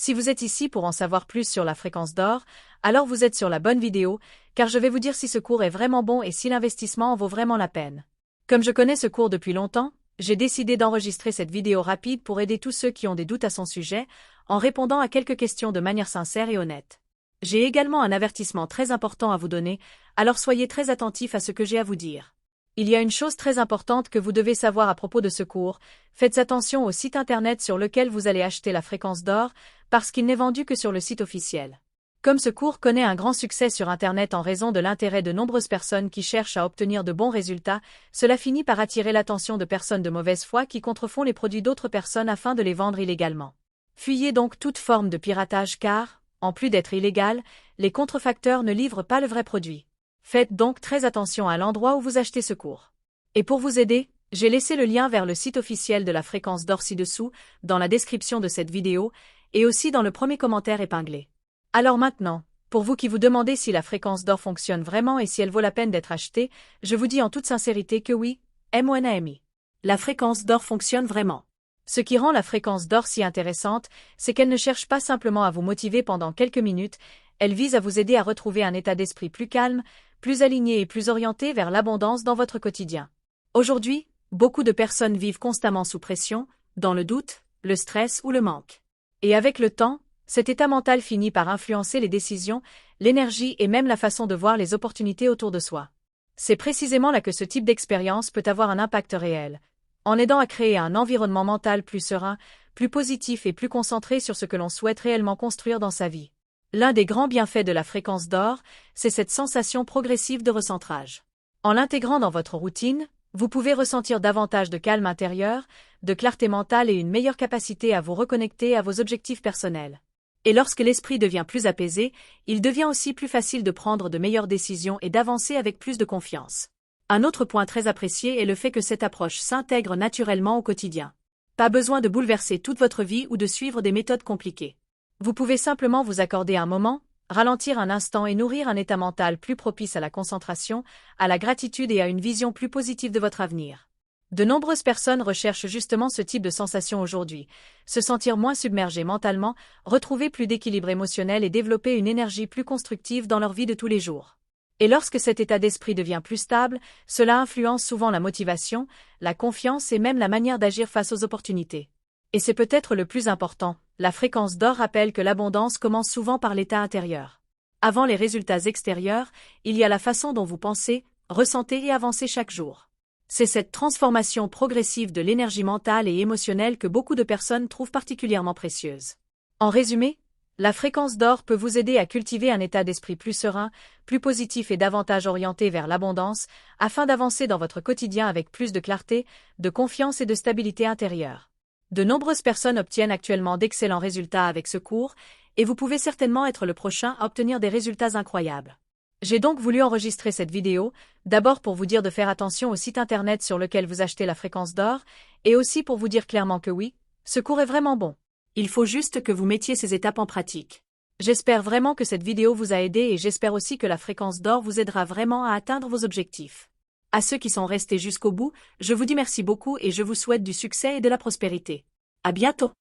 Si vous êtes ici pour en savoir plus sur la fréquence d'or, alors vous êtes sur la bonne vidéo, car je vais vous dire si ce cours est vraiment bon et si l'investissement en vaut vraiment la peine. Comme je connais ce cours depuis longtemps, j'ai décidé d'enregistrer cette vidéo rapide pour aider tous ceux qui ont des doutes à son sujet, en répondant à quelques questions de manière sincère et honnête. J'ai également un avertissement très important à vous donner, alors soyez très attentifs à ce que j'ai à vous dire. Il y a une chose très importante que vous devez savoir à propos de ce cours, faites attention au site internet sur lequel vous allez acheter la fréquence d'or, parce qu'il n'est vendu que sur le site officiel. Comme ce cours connaît un grand succès sur internet en raison de l'intérêt de nombreuses personnes qui cherchent à obtenir de bons résultats, cela finit par attirer l'attention de personnes de mauvaise foi qui contrefont les produits d'autres personnes afin de les vendre illégalement. Fuyez donc toute forme de piratage car, en plus d'être illégal, les contrefacteurs ne livrent pas le vrai produit. Faites donc très attention à l'endroit où vous achetez ce cours. Et pour vous aider, j'ai laissé le lien vers le site officiel de la fréquence d'or ci-dessous, dans la description de cette vidéo, et aussi dans le premier commentaire épinglé. Alors maintenant, pour vous qui vous demandez si la fréquence d'or fonctionne vraiment et si elle vaut la peine d'être achetée, je vous dis en toute sincérité que oui, MONAMI. La fréquence d'or fonctionne vraiment. Ce qui rend la fréquence d'or si intéressante, c'est qu'elle ne cherche pas simplement à vous motiver pendant quelques minutes, elle vise à vous aider à retrouver un état d'esprit plus calme, plus aligné et plus orienté vers l'abondance dans votre quotidien. Aujourd'hui, beaucoup de personnes vivent constamment sous pression, dans le doute, le stress ou le manque. Et avec le temps, cet état mental finit par influencer les décisions, l'énergie et même la façon de voir les opportunités autour de soi. C'est précisément là que ce type d'expérience peut avoir un impact réel, en aidant à créer un environnement mental plus serein, plus positif et plus concentré sur ce que l'on souhaite réellement construire dans sa vie. L'un des grands bienfaits de la fréquence d'or, c'est cette sensation progressive de recentrage. En l'intégrant dans votre routine, vous pouvez ressentir davantage de calme intérieur, de clarté mentale et une meilleure capacité à vous reconnecter à vos objectifs personnels. Et lorsque l'esprit devient plus apaisé, il devient aussi plus facile de prendre de meilleures décisions et d'avancer avec plus de confiance. Un autre point très apprécié est le fait que cette approche s'intègre naturellement au quotidien. Pas besoin de bouleverser toute votre vie ou de suivre des méthodes compliquées. Vous pouvez simplement vous accorder un moment, ralentir un instant et nourrir un état mental plus propice à la concentration, à la gratitude et à une vision plus positive de votre avenir. De nombreuses personnes recherchent justement ce type de sensation aujourd'hui, se sentir moins submergées mentalement, retrouver plus d'équilibre émotionnel et développer une énergie plus constructive dans leur vie de tous les jours. Et lorsque cet état d'esprit devient plus stable, cela influence souvent la motivation, la confiance et même la manière d'agir face aux opportunités. Et c'est peut-être le plus important, la fréquence d'or rappelle que l'abondance commence souvent par l'état intérieur. Avant les résultats extérieurs, il y a la façon dont vous pensez, ressentez et avancez chaque jour. C'est cette transformation progressive de l'énergie mentale et émotionnelle que beaucoup de personnes trouvent particulièrement précieuse. En résumé, la fréquence d'or peut vous aider à cultiver un état d'esprit plus serein, plus positif et davantage orienté vers l'abondance, afin d'avancer dans votre quotidien avec plus de clarté, de confiance et de stabilité intérieure. De nombreuses personnes obtiennent actuellement d'excellents résultats avec ce cours, et vous pouvez certainement être le prochain à obtenir des résultats incroyables. J'ai donc voulu enregistrer cette vidéo, d'abord pour vous dire de faire attention au site internet sur lequel vous achetez la fréquence d'or, et aussi pour vous dire clairement que oui, ce cours est vraiment bon. Il faut juste que vous mettiez ces étapes en pratique. J'espère vraiment que cette vidéo vous a aidé et j'espère aussi que la fréquence d'or vous aidera vraiment à atteindre vos objectifs. À ceux qui sont restés jusqu'au bout, je vous dis merci beaucoup et je vous souhaite du succès et de la prospérité. À bientôt!